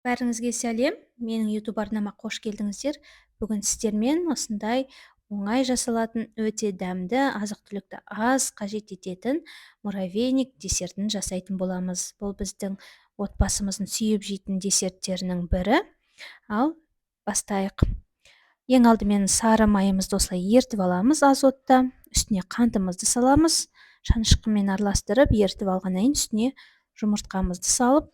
Бәріңізге сәлем. Менің YouTube арнама қош келдіңіздер. Бүгін сіздермен осындай оңай жасалатын өте дәмді азық-түлікті аз қажет ететін муравейник десертін жасайтын боламыз. Бұл біздің отбасымыздың сүйіп жейтін десерттерінің бірі. Ал бастайық. Ең алдымен сары майымызды осылай ертіп аламыз аз отта. Үстіне қантымызды саламыз. Шанышқымен араластырып, ертіп алғаннан кейін үстіне жұмыртқамызды салып,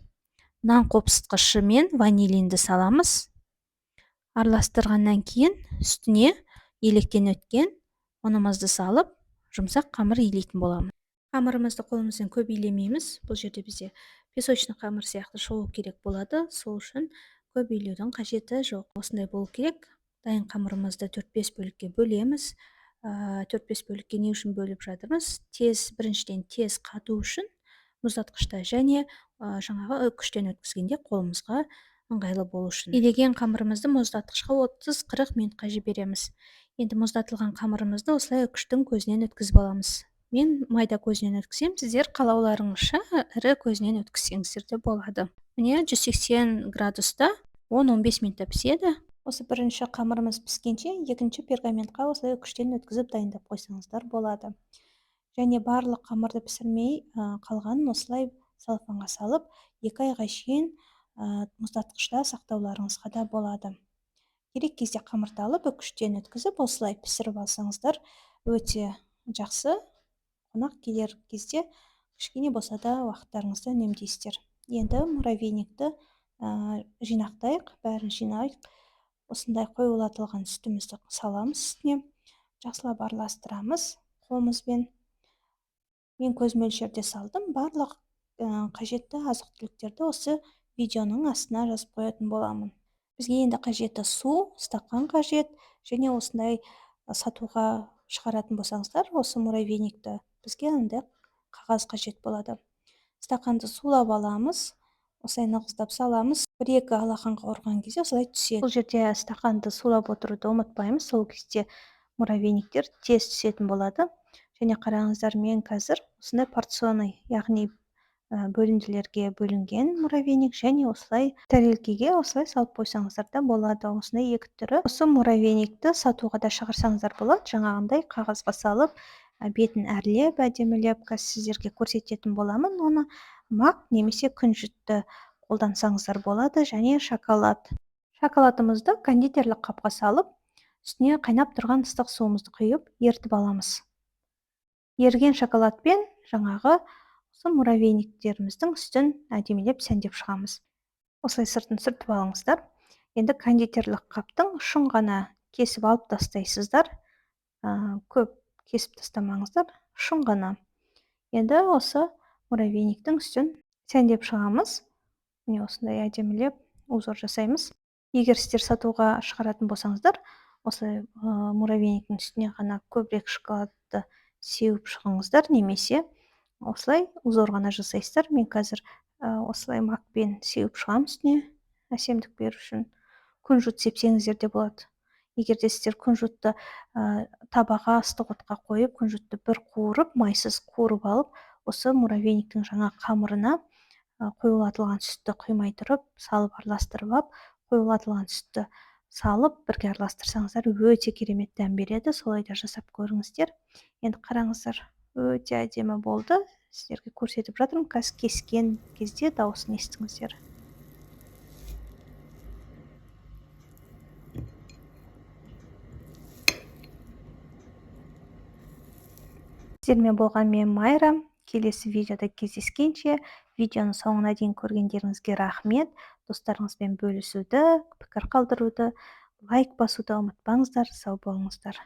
нан қопсытқышы мен ванилинді саламыз. Араластырғаннан кейін үстіне електен өткен ұнымызды салып, жұмсақ қамыр илейтін боламыз. Қамырымызды қолымызбен көп илемейміз. Бұл жерде бізде песочный қамыр сияқты шығу керек болады. Сол үшін көп илеудің қажеті жоқ. Осындай болу керек. Дайын қамырымызды 4-5 бөлікке бөлеміз. 4-5 бөлікке не үшін бөліп жатырмыз? Біріншіден тез қату үшін мұздатқышта, және жаңағы күштен өткізгенде қолымызға ыңғайлы болу үшін. Илеген қамырымызды мұздатқышқа 30-40 минутқа жібереміз. Енді мұздатылған қамырымызды осылай күштің көзінен өткізіп аламыз. Мен майда көзінен өткіземін, сіздер қалауларыңызша ірі көзінен өткізсеңіздер де болады. Міне 180 градуста 10-15 минутта піседі. Осы бірінші қамырымыз піскенше, екінші пергаментқа осылай күштен өткізіп дайындап қойсаңыздар болады. Және барлық қамырды пісірмей қалғанын осылай салфанға салып, 2 айға шейін мұздатқышта сақтауларыңызға да болады. Керек кезде қамырды алып, күштен өткізіп, осылай пісіріп алсаңыздар өте жақсы. Қонақ келер кезде кішкене болса да уақыттарыңызды үнемдейсіздер. Енді муравейникті жинақтайық, бәрін жинайық. Осындай қоюлатылған сүтімізді саламыз үстіне, жақсылап араластырамыз қолымызбен. Мен көз мөлшерде салдым. Барлық қажетті азық-түліктерді осы видеоның астына жазып қоятын боламын. Бізге енді қажеті су, стақан қажет, және осындай сатуға шығаратын болсаңыздар, осы муравейникті бізге андай қағаз қажет болады. Стақанды сулап аламыз, осылай нығыздап саламыз. 1-2 алақанға ұрған кезде осылай түседі. Бұл жерде стақанды сулап отыруды ұмытпаймыз, сол кезде муравейниктер тез түсетін болады. Және қараңыздар, мен қазір осындай порционный, яғни бөлімділерге бөлінген муравейник, және осылай тәрелкеге осылай салып қойсаңыздар да болады. Осындай 2 түрі. Осы муравейникті сатуға да шығарсаңыздар болады. Жаңағындай қағазға салып, бетін әрлеп, әдемілеп, сіздерге көрсететін боламын. Оны мақ немесе күнжітті қолдансаңыздар болады, және шоколад. Шоколадымызды кондитерлік қапқа салып, үстіне қайнап тұрған ыстық суымызды құйып, ертіп аламыз. Еріген шоколадпен жаңағы осы муравейниктеріміздің үстін әдемілеп сәндеп шығамыз. Осылай сыртын сүртіп алыңыздар. Енді кондитерлік қаптың ұшын ғана кесіп алып тастайсыздар. Көп кесіп тастамаңыздар, ұшын ғана. Енді осы муравейниктің үстін сәндеп шығамыз. Міне осындай әдемілеп узор жасаймыз. Егер сіздер сатуға шығаратын болсаңыздар, осы муравейниктің үстіне ғана көбірек шоколадты сеуіп шығыңыздар, немесе осылай узор ғана жасайсыздар. Мен қазір осылай макпен сеуіп шығам үстіне, әсемдік беру үшін. Күнжіт сепсеңіздер де болады. Егер де сіздер күнжітті табаға, ыстық отқа қойып, күнжітті бір қуырып, майсыз қуырып алып, осы муравейниктің жаңа қамырына қоюлатылған сүтті құймай тұрып, салып араластырып алып, қоюлатылған сүтті салып, бірге араластырсаңыздар, өте керемет дәм береді. Солай да жасап көріңіздер. Енді қараңыздар, өте әдемі болды. Сіздерге көрсетіп жатырмын. Кескен кезде дауысын естіңіздер. Сіздермен болған мен Майра. Келесі видеода кездескенше, видеоны соңына дейін көргендеріңізге рахмет. Достарыңызбен бөлісуді, пікір қалдыруды, лайк басуды ұмытпаңыздар. Сау болыңыздар.